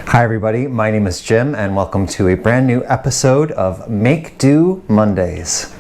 Hi everybody, my name is Jim and welcome to a brand new episode of Make Do Mondays.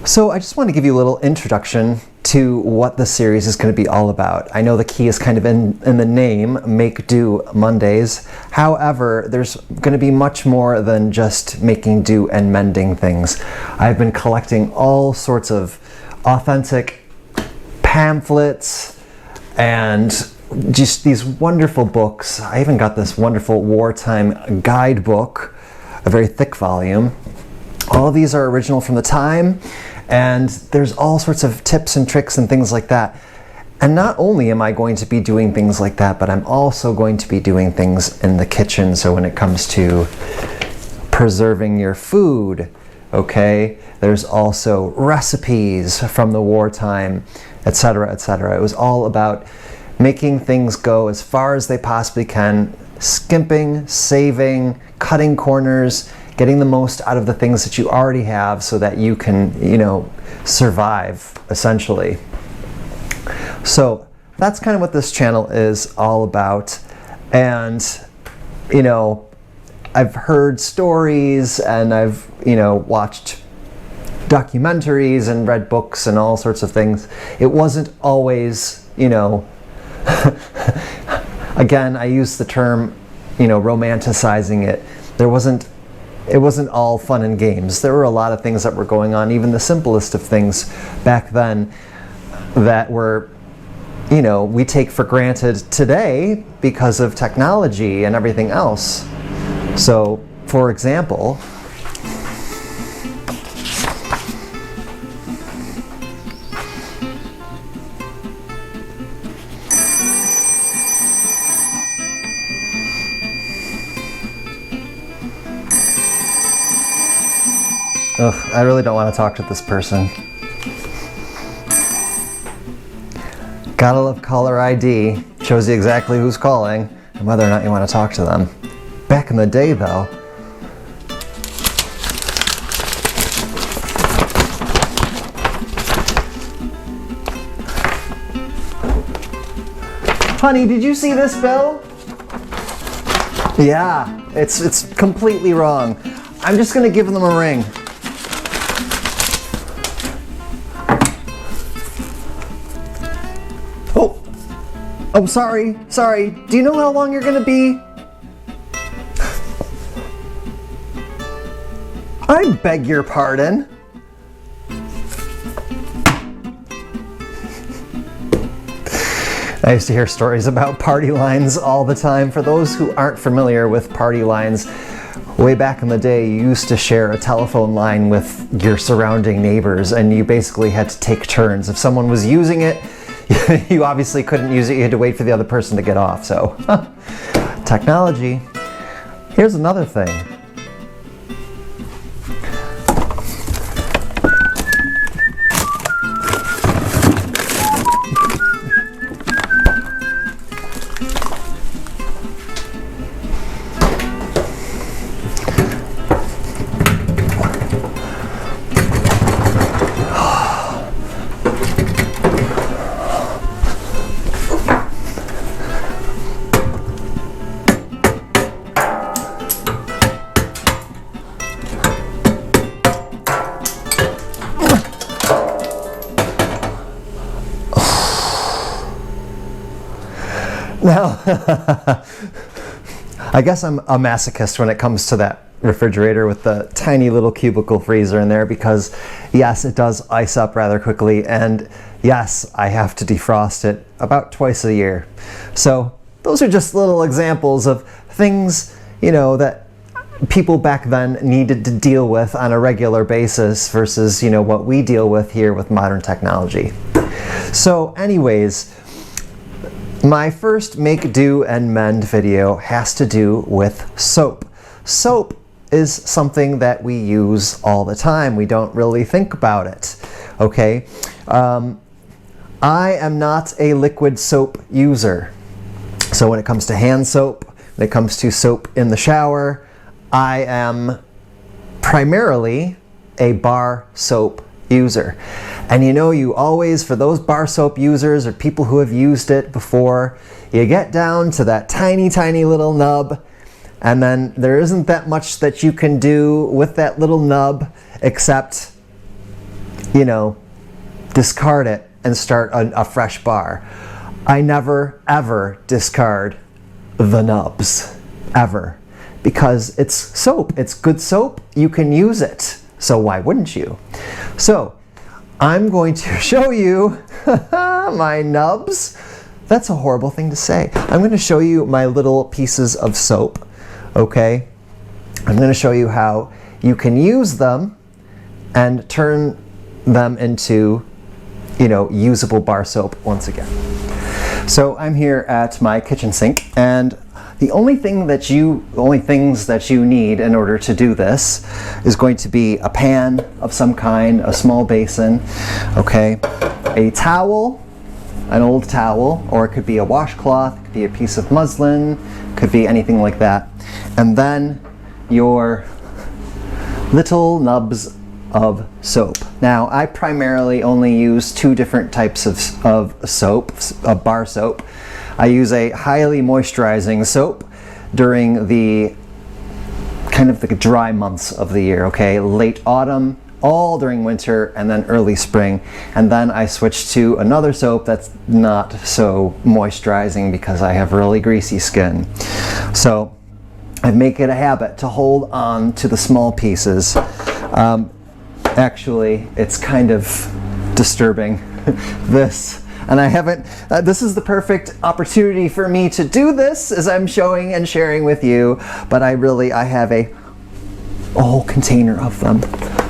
So I just want to give you a little introduction to what the series is going to be all about. I know the key is kind of in the name, Make Do Mondays. However, there's going to be much more than just making do and mending things. I've been collecting all sorts of authentic pamphlets and just these wonderful books. I even got this wonderful wartime guidebook, a very thick volume. All of these are original from the time. And there's all sorts of tips and tricks and things like that. And not only am I going to be doing things like that, but I'm also going to be doing things in the kitchen. So when it comes to preserving your food, okay, there's also recipes from the wartime, etc., etc. It was all about making things go as far as they possibly can, skimping, saving, cutting corners, getting the most out of the things that you already have so that you can, survive, essentially. So that's kind of what this channel is all about. And, I've heard stories and I've, watched documentaries and read books and all sorts of things. It wasn't always, again, I use the term, romanticizing it. It wasn't all fun and games. There were a lot of things that were going on, even the simplest of things back then that were, we take for granted today because of technology and everything else. So, for example, ugh, I really don't want to talk to this person. Gotta love caller ID. Shows you exactly who's calling and whether or not you want to talk to them. Back in the day, though. Honey, did you see this bill? Yeah, it's completely wrong. I'm just gonna give them a ring. Oh, sorry. Do you know how long you're gonna be? I beg your pardon. I used to hear stories about party lines all the time. For those who aren't familiar with party lines, way back in the day, you used to share a telephone line with your surrounding neighbors, and you basically had to take turns. If someone was using it, you obviously couldn't use it. You had to wait for the other person to get off. So, technology. Here's another thing. Now, I guess I'm a masochist when it comes to that refrigerator with the tiny little cubicle freezer in there, because yes, it does ice up rather quickly, and yes, I have to defrost it about twice a year. So those are just little examples of things, you know, that people back then needed to deal with on a regular basis versus, you know, what we deal with here with modern technology. So anyways, my first make, do, and mend video has to do with soap. Soap is something that we use all the time. We don't really think about it, okay? I am not a liquid soap user. So when it comes to hand soap, when it comes to soap in the shower, I am primarily a bar soap user. And you know, you always, for those bar soap users or people who have used it before, you get down to that tiny, tiny little nub, and then there isn't that much that you can do with that little nub except, you know, discard it and start a fresh bar. I never, ever discard the nubs, ever. Because it's soap, it's good soap, you can use it. So why wouldn't you? So I'm going to show you my nubs. That's a horrible thing to say. I'm going to show you my little pieces of soap, okay? I'm going to show you how you can use them and turn them into, you know, usable bar soap once again. So I'm here at my kitchen sink, and the only things that you need in order to do this is going to be a pan of some kind, a small basin, okay, a towel, an old towel, or it could be a washcloth, it could be a piece of muslin, could be anything like that, and then your little nubs of soap. Now, I primarily only use two different types of soap, of bar soap. I use a highly moisturizing soap during the kind of the dry months of the year, okay? Late autumn, all during winter, and then early spring. And then I switch to another soap that's not so moisturizing because I have really greasy skin. So I make it a habit to hold on to the small pieces. Actually, it's kind of disturbing, this. And I haven't, this is the perfect opportunity for me to do this as I'm showing and sharing with you, but I have a whole container of them.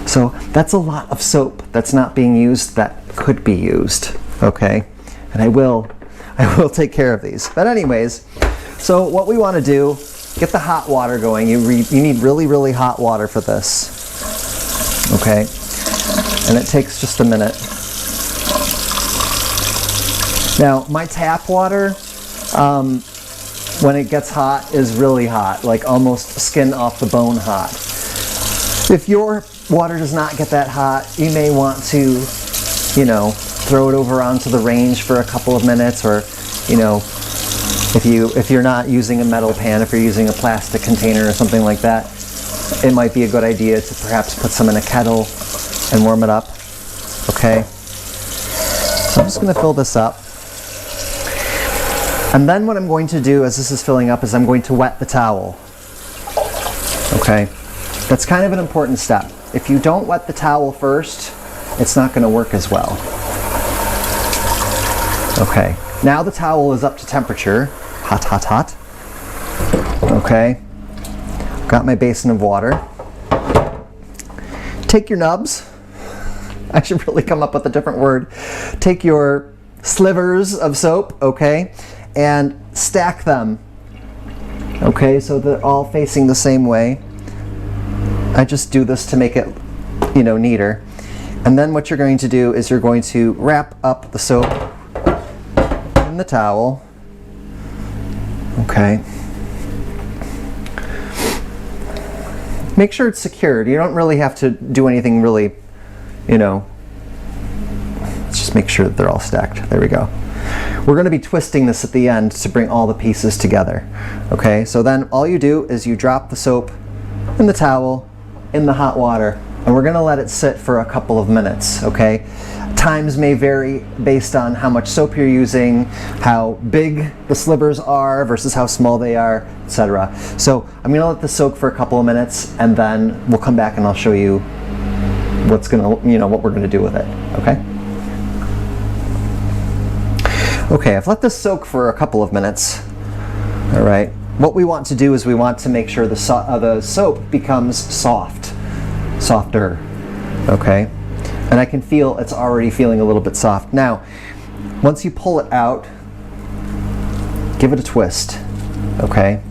So that's a lot of soap that's not being used that could be used, okay? And I will take care of these. But anyways, so what we want to do, get the hot water going. You need really, really hot water for this, okay? And it takes just a minute. Now, my tap water, when it gets hot, is really hot, like almost skin off the bone hot. If your water does not get that hot, you may want to, you know, throw it over onto the range for a couple of minutes, or, you know, if you're not using a metal pan, if you're using a plastic container or something like that, it might be a good idea to perhaps put some in a kettle and warm it up, okay? So I'm just going to fill this up. And then what I'm going to do as this is filling up is I'm going to wet the towel. Okay? That's kind of an important step. If you don't wet the towel first, it's not going to work as well. Okay. Now the towel is up to temperature. Hot, hot, hot. Okay. Got my basin of water. Take your nubs. I should really come up with a different word. Take your slivers of soap, okay, and stack them, okay, so they're all facing the same way. I just do this to make it, you know, neater. And then what you're going to do is you're going to wrap up the soap in the towel, okay. Make sure it's secured. You don't really have to do anything really, you know, let's just make sure that they're all stacked. There we go. We're going to be twisting this at the end to bring all the pieces together. Okay, so then all you do is you drop the soap in the towel in the hot water, and we're going to let it sit for a couple of minutes, okay? Times may vary based on how much soap you're using, how big the slivers are versus how small they are, etc. So I'm going to let this soak for a couple of minutes, and then we'll come back and I'll show you what we're going to do with it, okay? Okay, I've let this soak for a couple of minutes. All right, what we want to do is we want to make sure the soap becomes softer, okay? And I can feel it's already feeling a little bit soft. Now, once you pull it out, give it a twist, okay?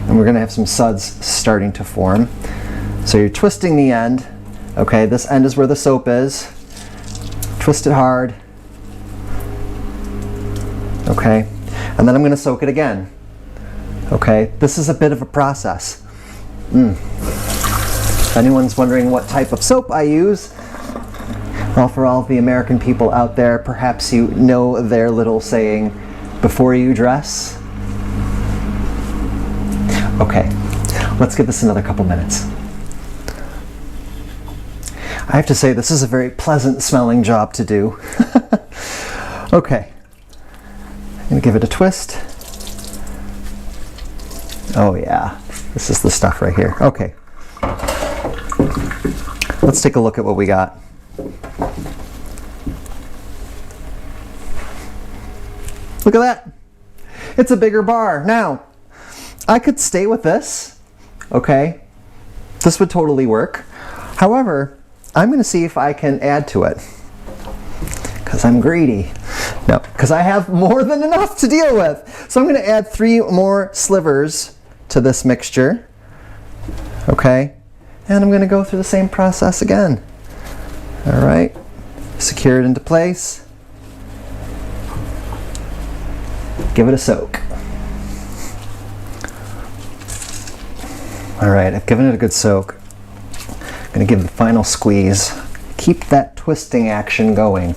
And we're gonna have some suds starting to form. So you're twisting the end, okay? This end is where the soap is. Twist it hard, okay? And then I'm gonna soak it again, okay? This is a bit of a process. If anyone's wondering what type of soap I use, well, for all of the American people out there, perhaps you know their little saying, before you dress. Okay, let's give this another couple minutes. I have to say, this is a very pleasant smelling job to do. Okay, I'm gonna give it a twist. Oh yeah, this is the stuff right here. Okay, let's take a look at what we got. Look at that, it's a bigger bar. Now, I could stay with this, okay? This would totally work. However, I'm gonna see if I can add to it, because I'm greedy. No, because I have more than enough to deal with. So I'm gonna add 3 more slivers to this mixture, okay? And I'm gonna go through the same process again. All right, secure it into place. Give it a soak. All right, I've given it a good soak. I'm gonna give the final squeeze. Keep that twisting action going,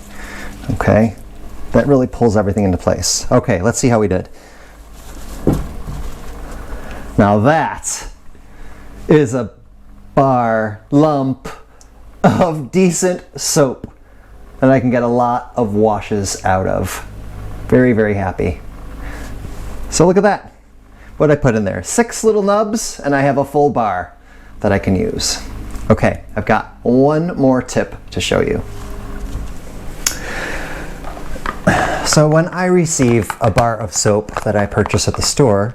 okay? That really pulls everything into place. Okay, let's see how we did. Now that is a bar lump of decent soap that I can get a lot of washes out of. Very, very happy. So look at that. What did I put in there? 6 little nubs, and I have a full bar that I can use. Okay, I've got one more tip to show you. So when I receive a bar of soap that I purchase at the store,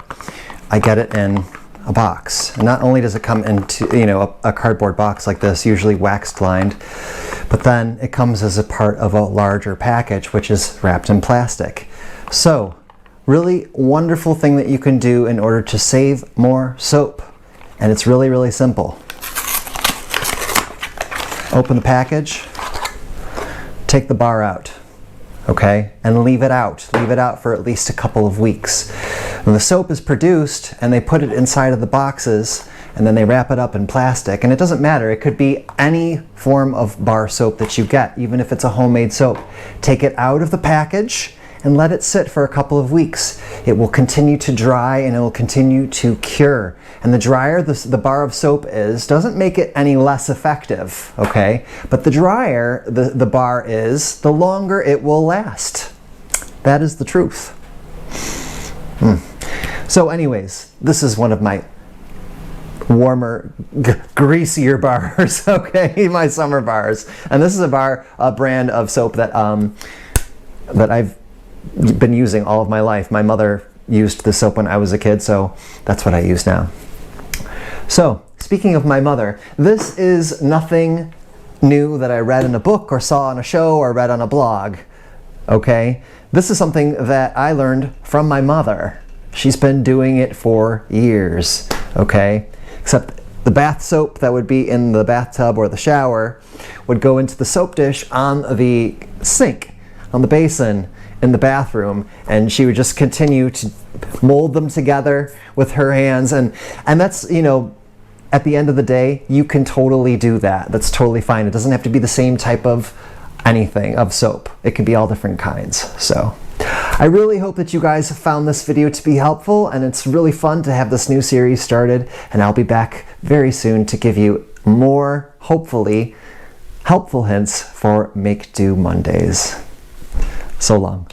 I get it in a box. And not only does it come into, a cardboard box like this, usually waxed lined, but then it comes as a part of a larger package, which is wrapped in plastic. So, really wonderful thing that you can do in order to save more soap. And it's really, really simple. Open the package, take the bar out, okay? And leave it out. Leave it out for at least a couple of weeks. When the soap is produced and they put it inside of the boxes and then they wrap it up in plastic, and it doesn't matter, it could be any form of bar soap that you get, even if it's a homemade soap. Take it out of the package and let it sit for a couple of weeks. It will continue to dry and it will continue to cure. And the drier the bar of soap is, doesn't make it any less effective, okay? But the drier the bar is, the longer it will last. That is the truth. So anyways, this is one of my warmer, greasier bars, okay? My summer bars. And this is a brand of soap that I've been using all of my life. My mother used the soap when I was a kid, so that's what I use now. So, speaking of my mother, this is nothing new that I read in a book or saw on a show or read on a blog, okay? This is something that I learned from my mother. She's been doing it for years, okay? Except the bath soap that would be in the bathtub or the shower would go into the soap dish on the sink, on the basin, in the bathroom, and she would just continue to mold them together with her hands, and that's, at the end of the day, you can totally do that. That's totally fine. It doesn't have to be the same type of anything, of soap. It can be all different kinds. So I really hope that you guys found this video to be helpful, and it's really fun to have this new series started, and I'll be back very soon to give you more, hopefully, helpful hints for Make Do Mondays. So long.